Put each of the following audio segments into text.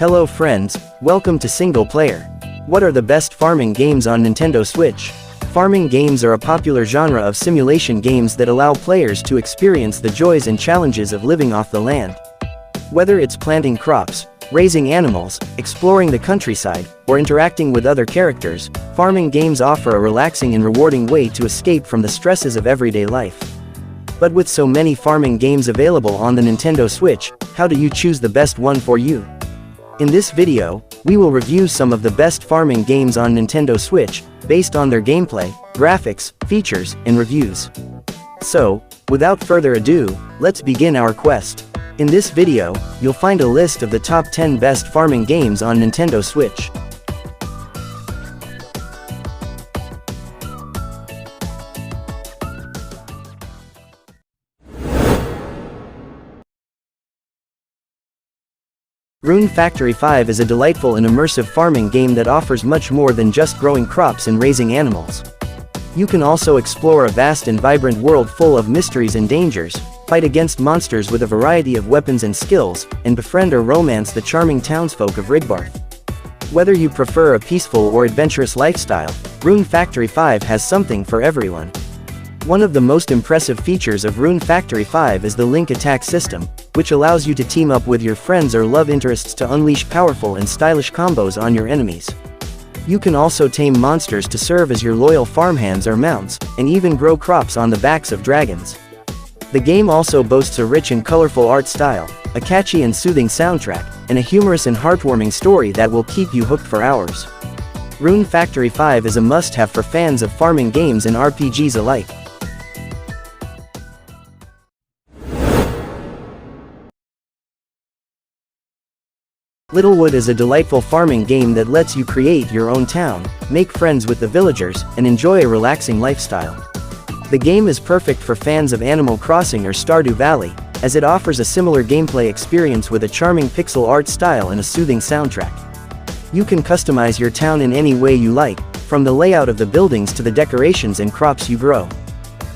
Hello friends, welcome to Single Player. What are the best farming games on Nintendo Switch? Farming games are a popular genre of simulation games that allow players to experience the joys and challenges of living off the land. Whether it's planting crops, raising animals, exploring the countryside, or interacting with other characters, farming games offer a relaxing and rewarding way to escape from the stresses of everyday life. But with so many farming games available on the Nintendo Switch, how do you choose the best one for you? In this video, we will review some of the best farming games on Nintendo Switch, based on their gameplay, graphics, features, and reviews. So, without further ado, let's begin our quest. In this video, you'll find a list of the top 10 best farming games on Nintendo Switch. Rune Factory 5 is a delightful and immersive farming game that offers much more than just growing crops and raising animals. You can also explore a vast and vibrant world full of mysteries and dangers, fight against monsters with a variety of weapons and skills, and befriend or romance the charming townsfolk of Rigbarth. Whether you prefer a peaceful or adventurous lifestyle, Rune Factory 5 has something for everyone. One of the most impressive features of Rune Factory 5 is the link attack system, which allows you to team up with your friends or love interests to unleash powerful and stylish combos on your enemies. You can also tame monsters to serve as your loyal farmhands or mounts, and even grow crops on the backs of dragons. The game also boasts a rich and colorful art style, a catchy and soothing soundtrack, and a humorous and heartwarming story that will keep you hooked for hours. Rune Factory 5 is a must-have for fans of farming games and RPGs alike. Littlewood is a delightful farming game that lets you create your own town, make friends with the villagers, and enjoy a relaxing lifestyle. The game is perfect for fans of Animal Crossing or Stardew Valley, as it offers a similar gameplay experience with a charming pixel art style and a soothing soundtrack. You can customize your town in any way you like, from the layout of the buildings to the decorations and crops you grow.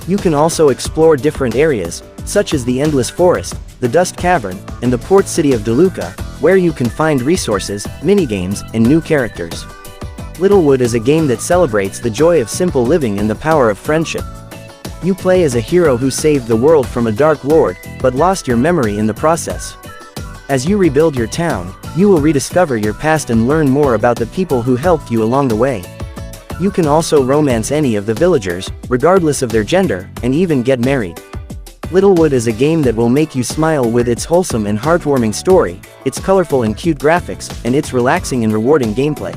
You can also explore different areas, such as the Endless Forest, the Dust Cavern, and the port city of DeLuca, where you can find resources, minigames, and new characters. Littlewood is a game that celebrates the joy of simple living and the power of friendship. You play as a hero who saved the world from a dark lord, but lost your memory in the process. As you rebuild your town, you will rediscover your past and learn more about the people who helped you along the way. You can also romance any of the villagers, regardless of their gender, and even get married. Littlewood is a game that will make you smile with its wholesome and heartwarming story, its colorful and cute graphics, and its relaxing and rewarding gameplay.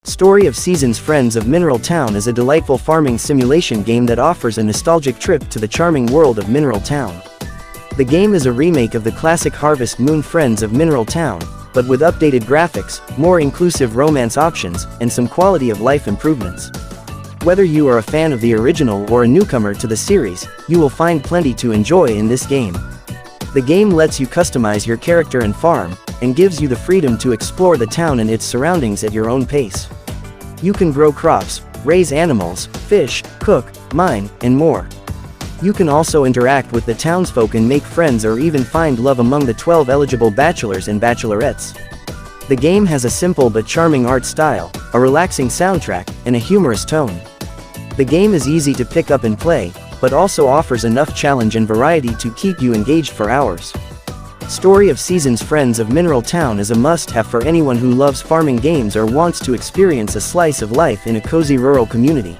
Story of Seasons Friends of Mineral Town is a delightful farming simulation game that offers a nostalgic trip to the charming world of Mineral Town. The game is a remake of the classic Harvest Moon Friends of Mineral Town, but with updated graphics, more inclusive romance options, and some quality-of-life improvements. Whether you are a fan of the original or a newcomer to the series, you will find plenty to enjoy in this game. The game lets you customize your character and farm, and gives you the freedom to explore the town and its surroundings at your own pace. You can grow crops, raise animals, fish, cook, mine, and more. You can also interact with the townsfolk and make friends or even find love among the 12 eligible bachelors and bachelorettes. The game has a simple but charming art style, a relaxing soundtrack, and a humorous tone. The game is easy to pick up and play, but also offers enough challenge and variety to keep you engaged for hours. Story of Seasons Friends of Mineral Town is a must-have for anyone who loves farming games or wants to experience a slice of life in a cozy rural community.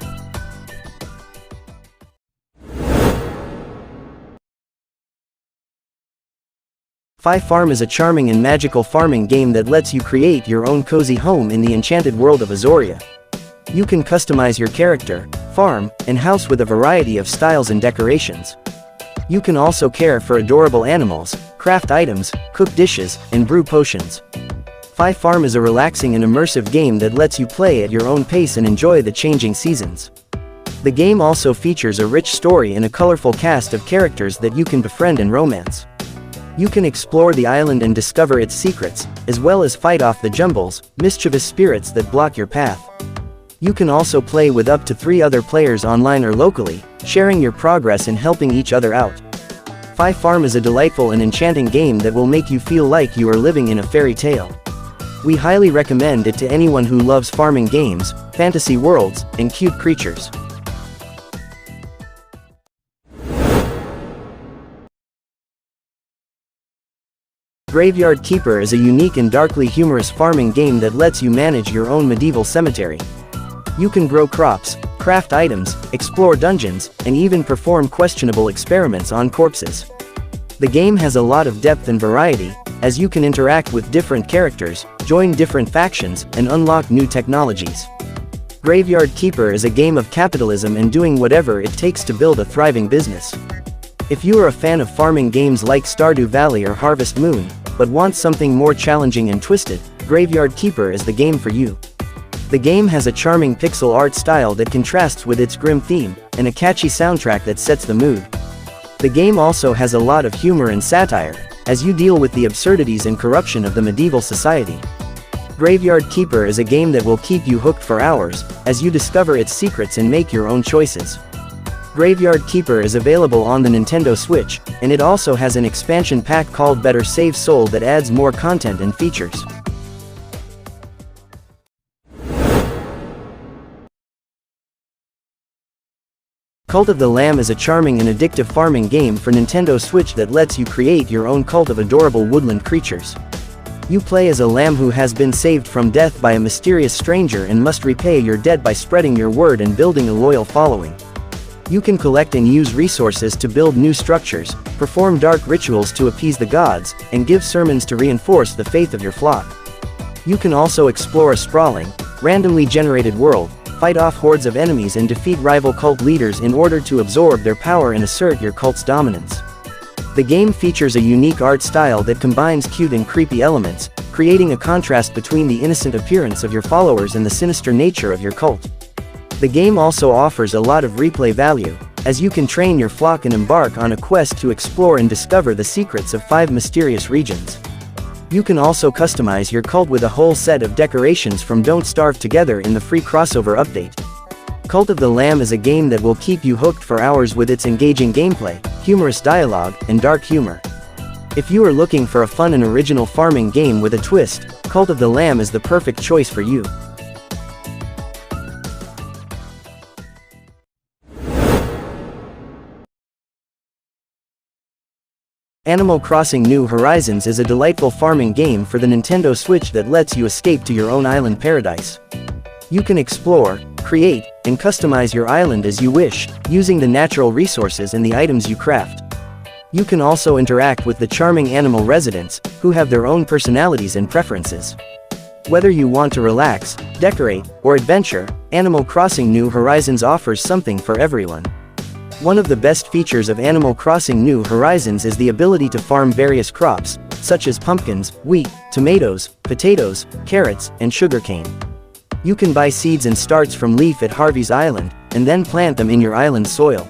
Farm is a charming and magical farming game that lets you create your own cozy home in the enchanted world of Azoria. You can customize your character, farm, and house with a variety of styles and decorations. You can also care for adorable animals, craft items, cook dishes, and brew potions. Farm is a relaxing and immersive game that lets you play at your own pace and enjoy the changing seasons. The game also features a rich story and a colorful cast of characters that you can befriend and romance. You can explore the island and discover its secrets, as well as fight off the mischievous spirits that block your path. You can also play with up to 3 other players online or locally, sharing your progress and helping each other out. Farm is a delightful and enchanting game that will make you feel like you are living in a fairy tale. We highly recommend it to anyone who loves farming games, fantasy worlds, and cute creatures. Graveyard Keeper is a unique and darkly humorous farming game that lets you manage your own medieval cemetery. You can grow crops, craft items, explore dungeons, and even perform questionable experiments on corpses. The game has a lot of depth and variety, as you can interact with different characters, join different factions, and unlock new technologies. Graveyard Keeper is a game of capitalism and doing whatever it takes to build a thriving business. If you are a fan of farming games like Stardew Valley or Harvest Moon, but want something more challenging and twisted, Graveyard Keeper is the game for you. The game has a charming pixel art style that contrasts with its grim theme, and a catchy soundtrack that sets the mood. The game also has a lot of humor and satire, as you deal with the absurdities and corruption of the medieval society. Graveyard Keeper is a game that will keep you hooked for hours, as you discover its secrets and make your own choices. Graveyard Keeper is available on the Nintendo Switch, and it also has an expansion pack called Better Save Soul that adds more content and features. Cult of the Lamb is a charming and addictive farming game for Nintendo Switch that lets you create your own cult of adorable woodland creatures. You play as a lamb who has been saved from death by a mysterious stranger and must repay your debt by spreading your word and building a loyal following. You can collect and use resources to build new structures, perform dark rituals to appease the gods, and give sermons to reinforce the faith of your flock. You can also explore a sprawling, randomly generated world, fight off hordes of enemies and defeat rival cult leaders in order to absorb their power and assert your cult's dominance. The game features a unique art style that combines cute and creepy elements, creating a contrast between the innocent appearance of your followers and the sinister nature of your cult. The game also offers a lot of replay value, as you can train your flock and embark on a quest to explore and discover the secrets of 5 mysterious regions. You can also customize your cult with a whole set of decorations from Don't Starve Together in the free crossover update. Cult of the Lamb is a game that will keep you hooked for hours with its engaging gameplay, humorous dialogue, and dark humor. If you are looking for a fun and original farming game with a twist, Cult of the Lamb is the perfect choice for you. Animal Crossing: New Horizons is a delightful farming game for the Nintendo Switch that lets you escape to your own island paradise. You can explore, create, and customize your island as you wish, using the natural resources and the items you craft. You can also interact with the charming animal residents, who have their own personalities and preferences. Whether you want to relax, decorate, or adventure, Animal Crossing: New Horizons offers something for everyone. One of the best features of Animal Crossing: New Horizons is the ability to farm various crops, such as pumpkins, wheat, tomatoes, potatoes, carrots, and sugarcane. You can buy seeds and starts from Leaf at Harvey's Island, and then plant them in your island soil.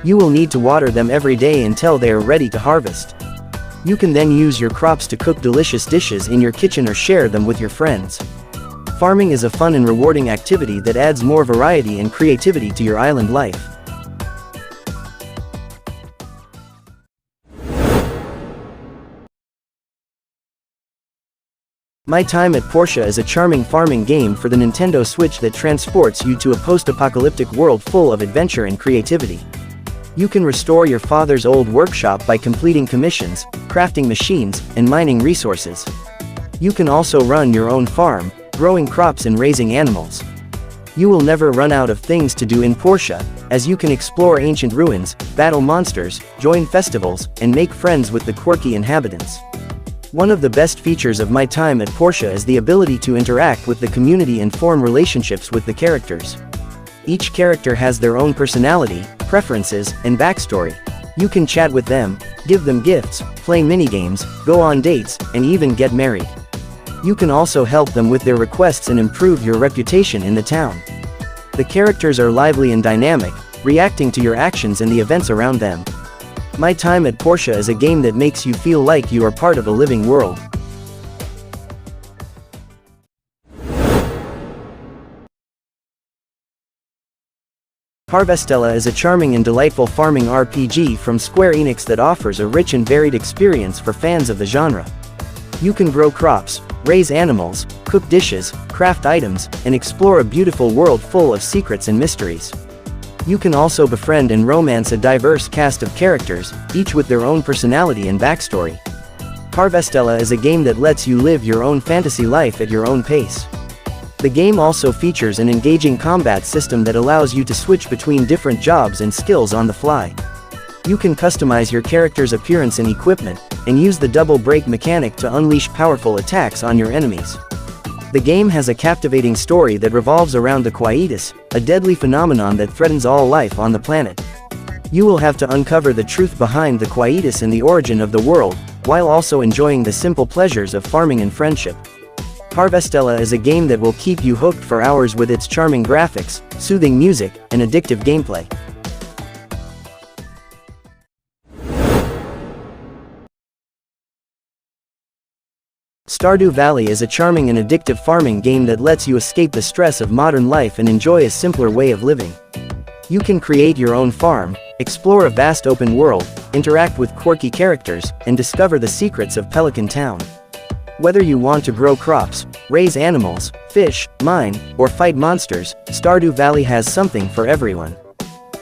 You will need to water them every day until they are ready to harvest. You can then use your crops to cook delicious dishes in your kitchen or share them with your friends. Farming is a fun and rewarding activity that adds more variety and creativity to your island life. My Time at Porsche is a charming farming game for the Nintendo Switch that transports you to a post-apocalyptic world full of adventure and creativity. You can restore your father's old workshop by completing commissions, crafting machines, and mining resources. You can also run your own farm, growing crops and raising animals. You will never run out of things to do in Porsche, as you can explore ancient ruins, battle monsters, join festivals, and make friends with the quirky inhabitants. One of the best features of My Time at Porsche is the ability to interact with the community and form relationships with the characters. Each character has their own personality, preferences, and backstory. You can chat with them, give them gifts, play minigames, go on dates, and even get married. You can also help them with their requests and improve your reputation in the town. The characters are lively and dynamic, reacting to your actions and the events around them. My Time at Porsche is a game that makes you feel like you are part of a living world. Har Vestella is a charming and delightful farming RPG from Square Enix that offers a rich and varied experience for fans of the genre. You can grow crops, raise animals, cook dishes, craft items, and explore a beautiful world full of secrets and mysteries. You can also befriend and romance a diverse cast of characters, each with their own personality and backstory. Har Vestella is a game that lets you live your own fantasy life at your own pace. The game also features an engaging combat system that allows you to switch between different jobs and skills on the fly. You can customize your character's appearance and equipment, and use the double break mechanic to unleash powerful attacks on your enemies. The game has a captivating story that revolves around the quietus, a deadly phenomenon that threatens all life on the planet. You will have to uncover the truth behind the quietus and the origin of the world, while also enjoying the simple pleasures of farming and friendship. Har Vestella is a game that will keep you hooked for hours with its charming graphics, soothing music, and addictive gameplay. Stardew Valley is a charming and addictive farming game that lets you escape the stress of modern life and enjoy a simpler way of living. You can create your own farm, explore a vast open world, interact with quirky characters, and discover the secrets of Pelican Town. Whether you want to grow crops, raise animals, fish, mine, or fight monsters, Stardew Valley has something for everyone.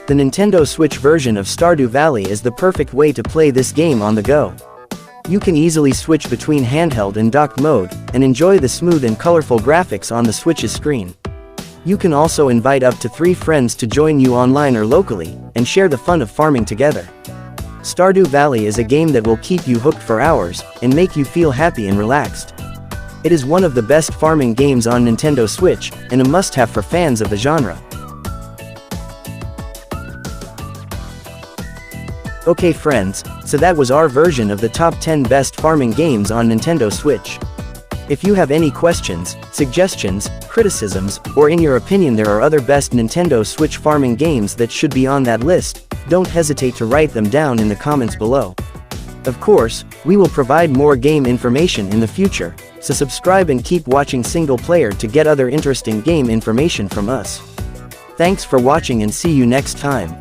The Nintendo Switch version of Stardew Valley is the perfect way to play this game on the go. You can easily switch between handheld and docked mode, and enjoy the smooth and colorful graphics on the Switch's screen. You can also invite up to 3 friends to join you online or locally, and share the fun of farming together. Stardew Valley is a game that will keep you hooked for hours, and make you feel happy and relaxed. It is one of the best farming games on Nintendo Switch, and a must-have for fans of the genre. Okay friends, so that was our version of the top 10 best farming games on Nintendo Switch. If you have any questions, suggestions, criticisms, or in your opinion there are other best Nintendo Switch farming games that should be on that list, don't hesitate to write them down in the comments below. Of course, we will provide more game information in the future, so subscribe and keep watching Single Player to get other interesting game information from us. Thanks for watching and see you next time.